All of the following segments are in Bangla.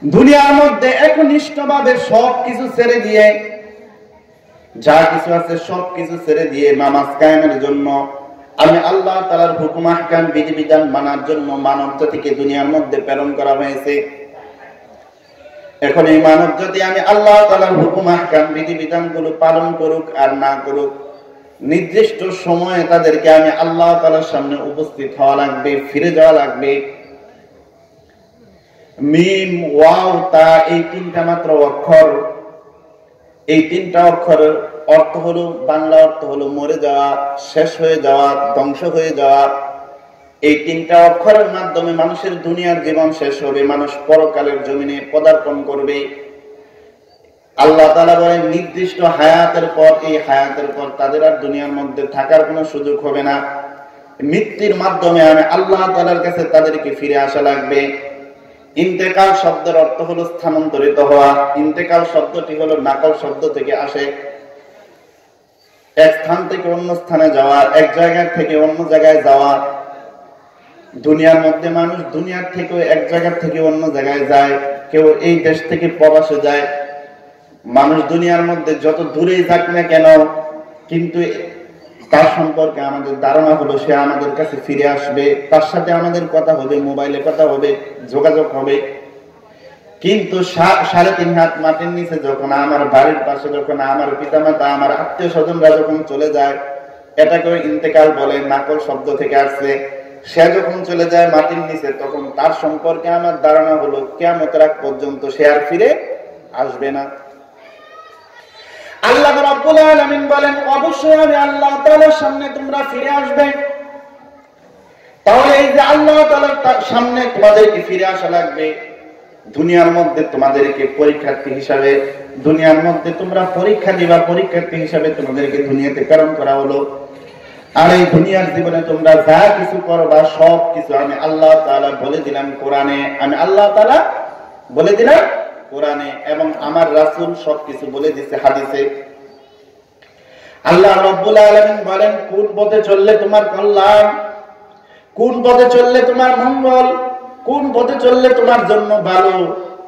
দুনিয়ার মধ্যে একনিষ্ঠভাবে সবকিছু ছেড়ে দিয়ে, যা কিছু আছে সবকিছু ছেড়ে দিয়ে নামাজ কায়েমের জন্য, আমি আল্লাহ তাআলার হুকুম আহকাম বিধিবিধান মানার জন্য মানব জাতিকে দুনিয়ার মধ্যে প্রেরণ করা হয়েছে। এখন এই মানব জাতি আমি আল্লাহ তাআলার হুকুম আহকাম বিধিবিধান গুলো পালন করুক আর না করুক, নির্দিষ্ট সময়ে তাদেরকে আমি আল্লাহ তাআলার সামনে উপস্থিত হওয়া লাগবে, ফিরে যাওয়া লাগবে। মিম ওয়াও তা এই তিনটা মাত্র অক্ষর, এই তিনটা অক্ষরের অর্থ হলো, বাংলা অর্থ হলো মরে যাওয়া, শেষ হয়ে যাওয়া, ধ্বংস হয়ে যাওয়া। এই তিনটা অক্ষরের মাধ্যমে মানুষের দুনিয়ার জীবন শেষ হবে, মানুষ পরকালের জমিনে পদার্পণ করবে। আল্লাহ তাআলা বলেন নির্দিষ্ট হায়াতের পর, এই হায়াতের পর তাদের আর দুনিয়ার মধ্যে থাকার কোনো সুযোগ হবে না। মৃত্যুর মাধ্যমে আমি আল্লাহ তাআলার কাছে তাদেরকে ফিরে আসা লাগবে। ইন্তেকাল শব্দের অর্থ হলো স্থানান্তরিত হওয়া। ইন্তেকাল শব্দটি হলো নাকল শব্দ থেকে আসে, এক স্থান থেকে অন্য স্থানে যাওয়া, এক জায়গা থেকে অন্য জায়গায় যাওয়া। দুনিয়ার মধ্যে মানুষ দুনিয়ার থেকে এক জায়গা থেকে অন্য জায়গায় যায়, কেউ এই দেশ থেকে প্রবাসে যায়। মানুষ দুনিয়ার মধ্যে যত দূরেই যাক না কেন, কিন্তু তার সম্পর্কে আমাদের ধারণা হলো সে আমাদের কাছে ফিরে আসবে, তার সাথে আমাদের কথা হবে, মোবাইলে কথা হবে, যোগাযোগ হবে। কিন্তু 3.5 হাত মাটির নিচে যখন, আমার বাড়ির পাশে যখন আমার পিতামাতা, আমার আত্মীয় স্বজনরা যখন চলে যায়, এটাকে ইন্তেকাল বলে, নাকল শব্দ থেকে আসছে। সে যখন চলে যায় মাটির নিচে, তখন তার সম্পর্কে আমার ধারণা হলো কিয়ামতের আগ পর্যন্ত সে আর ফিরে আসবে না। আল্লাহ রাব্বুল আলামিন বলেন অবশ্যই আমি আল্লাহ তাআলার সামনে তোমরা ফিরে আসবে। তাহলে এই যে আল্লাহ তাআলার সামনে তোমাদেরকে ফিরে আসা লাগবে, দুনিয়ার মধ্যে তোমাদেরকে পরীক্ষার্থী হিসাবে, দুনিয়ার মধ্যে তোমরা পরীক্ষা দিবা, পরীক্ষার্থী হিসাবে তোমাদেরকে দুনিয়াতে প্রেরণ করা হলো। আর এই দুনিয়ার জীবনে তোমরা যা কিছু করবা সব কিছু আমি আল্লাহ তাআলা বলে দিলাম কোরআনে, আমি আল্লাহ তাআলা বলে দিলাম কোরআনে, এবং আমার রাসূল সবকিছু বলে দিয়েছে হাদিসে। আল্লাহ রাব্বুল আলামিন বলেন কোন পথে চললে তোমার কল্যাণ, কোন পথে চললে তোমার মঙ্গল, কোন পথে চললে তোমার জন্য ভালো।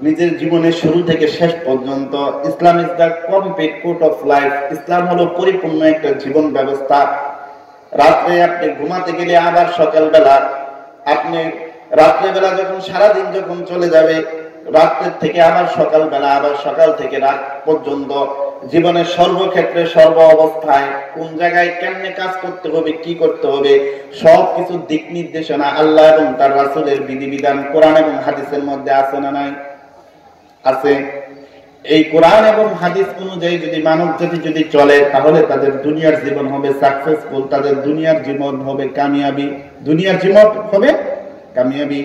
নিজের জীবনের শুরু থেকে শেষ পর্যন্ত Islam is the complete code of life. ইসলাম হলো পরিপূর্ণ একটা জীবন ব্যবস্থা। রাত্রে আপনি ঘুমাতে গেলে আবার সকালবেলা, আপনি রাত্রেবেলা যখন সারাদিন যখন চলে যাবে, রাত্রের থেকে আবার সকালবেলা, আবার সকাল থেকে রাত পর্যন্ত জীবনের সর্বক্ষেত্রে সর্ব অবস্থায় কোন জায়গায় কেমনে কাজ করতে হবে, কি করতে হবে, সবকিছু দিক নির্দেশনা আল্লাহ এবং তার রাসূলের বিধিবিধান কোরআন এবং হাদিসের মধ্যে আছে না নাই? আছে। এই কোরআন এবং হাদিস অনুযায়ী যদি মানব জাতি যদি চলে, তাহলে তাদের দুনিয়ার জীবন হবে সাকসেসফুল, তাদের দুনিয়ার জীবন হবে কামিয়াবি, দুনিয়ার জীবন হবে কামিয়াবি।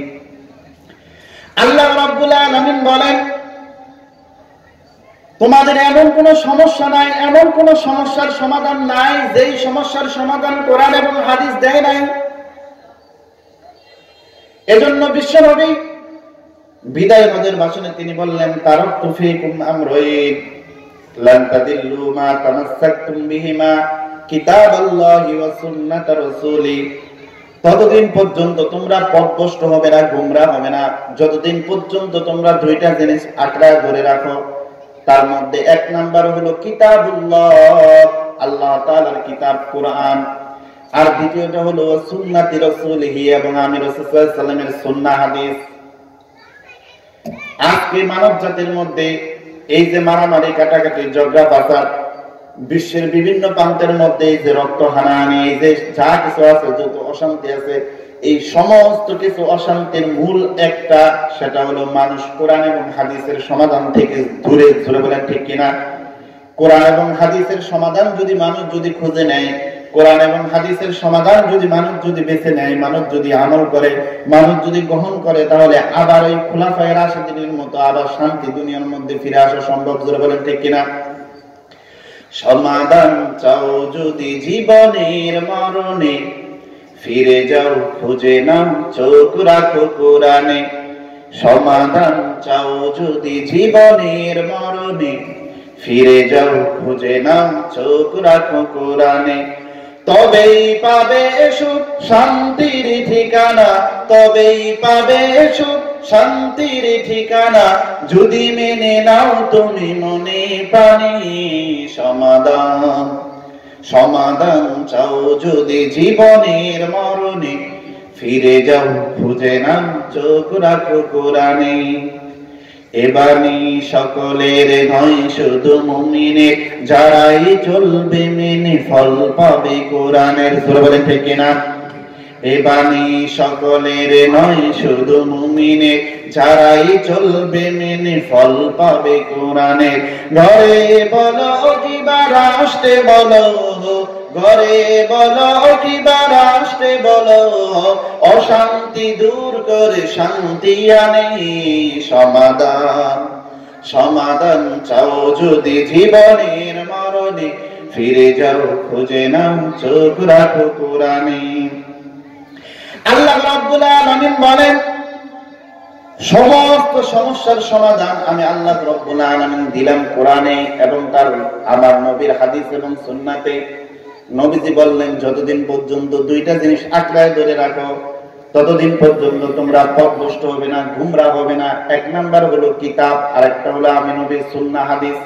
আল্লাহ রাব্বুল আলামিন বলেন তোমাদের এমন কোন সমস্যা নাই, এমন কোন সমস্যার সমাধান নাই যেই সমস্যার সমাধান কোরআন এবং হাদিস দেয় নাই। এজন্য বিশ্বনবী বিদায় হজের ভাষণে তিনি বললেন তারাকতু ফীকুম আমরাইন লান তাদিল্লু মা তামাসসাকতুম বিহিমা কিতাবাল্লাহি ওয়া সুন্নাত রাসূলি। ততদিন পর্যন্ত তোমরা পথভ্রষ্ট হবে না, গোমরা হবে না, যতদিন পর্যন্ত তোমরা দুইটা জিনিস আঁকড়া ধরে রাখো। তার মধ্যে এক নাম্বার হলো কিতাবুল্লাহ, আল্লাহ তাআলার কিতাব কোরআন, আর দ্বিতীয়টা হলো সুন্নাতি রাসূলিহি, এবং আমি রাসূল সাল্লাল্লাহু আলাইহি ওয়াসাল্লামের সুন্নাহ হাদিস। আজকে মানব জাতির মধ্যে এই যে মারামারি, কাটাকাটি, ঝগড়া ফাসাদ, বিশ্বের বিভিন্ন প্রান্তের মধ্যে এই যে রক্ত হানাহানি, এই যে যা কিছু আছে, যত অশান্তি আছে, এই সমস্ত কিছু অশান্তির মূল একটা, সেটা হলো মানুষ কোরআন এবং হাদিসের সমাধান থেকে দূরে। দূরে বলেন ঠিক কিনা? কোরআন এবং হাদিসের সমাধান যদি মানুষ যদি খুঁজে নেয়, কোরআন এবং হাদিসের সমাধান যদি মানুষ যদি বেছে নেয়, মানুষ যদি আমল করে, মানুষ যদি গ্রহণ করে, তাহলে আবার ওই খুলাফায়ে রাশিদিনের মতো আবার শান্তি দুনিয়ার মধ্যে ফিরে আসা সম্ভব। জোরে বলেন ঠিক কিনা? সমাধান চাও যদি জীবনের মরণে, ফিরে যাও খুঁজে নাও চোখ রাখো কোরআনে। সমাধান চাও যদি জীবনের মরণে, ফিরে যাও খুঁজে নাও চোখ রাখো কোরআনে। তবেই পাবে সুখ শান্তির ঠিকানা, তবেই পাবে সুখ শান্তির ঠিকানা, যদি মেনে নাও তুমি মনে প্রাণে সমাধান। সমাধান চাও যদি জীবনের মরণে, ফিরে যাও খুঁজে নাও চোখ রাখো কোরআনে। এবানি সকলের নয় শুধু মুমিনের, যারাই চলবে মেনে ফল পাবে কোরআনের। সূরা বলেন ঠিক কিনা? এবানি সকলের নয় শুধু মুমিনের, যারাই চলবে মেনে ফল পাবে কোরআনের। ঘরে বলো কিবা রাষ্ট্রে বলো, ঘরে বলো কিবা রাষ্ট্রে বলো, অশান্তি দূর করে শান্তি আনে সমাধান। সমাধান চাও যদি জীবনের মরণে, ফিরে যাও খুঁজে নাও চোখ রাখো কোরআনে। আল্লাহ রাব্বুল আলামিন বলেন, সমস্ত সমস্যার সমাধান আমি আল্লাহ রাব্বুল আলামিন দিলাম কোরআনে এবং তার আমার নবীর হাদিস এবং সুন্নাতে। নবীজি বললেন, যতদিন পর্যন্ত দুইটা জিনিস আঁকড়ায় ধরে রাখো, ততদিন পর্যন্ত তোমরা পথভ্রষ্ট হবে না, গুমরা হবে না। এক নাম্বার হলো কিতাব, আর একটা হলো আমি নবীর সুন্নাহ হাদিস।